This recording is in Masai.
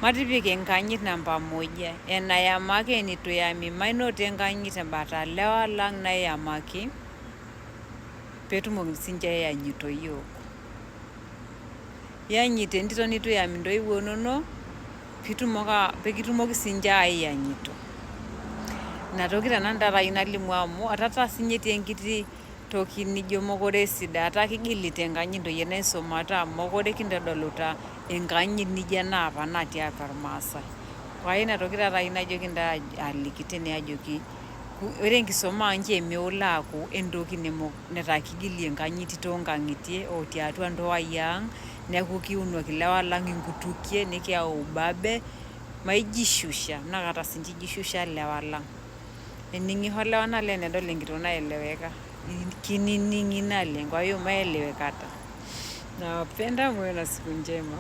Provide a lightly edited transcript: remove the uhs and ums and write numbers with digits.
matipik enkanyit namba moja enayamaki enitu yami mainoto enkanyit embata lewa lang nayamaki petumoki sinche ayanyito yiok. Yanyit entito nitu yam intoiwuo inonok pekitumoki sinche ayanyito. Inatoki nanu ayieu nalimu amu atataa sinye etii enkiti toki nijo mokure sidai ataa kigilita enkanyit ntoyie naisumata amu mokure kintodoluta enkanyit nijo enaapa natii atua irmaasai. Pae inatoki taata ayieu najoki ntae aliki tene ajoki ore enkisuma inchoo meolo aaku entoki netaa kigilie enkanyit tonkang'itie otiatua ndoai ang' neeku kiunoki ilewa lang' inkutukie nikiyau ubabe maijishusha nakata sinche ijishusha ilewa lang'. Ening'isho lewa naleng' enedol enkitok naeleweka kinining'i naleng' kwa hiyo maelewekata. Nawapenda muwe na siku njema.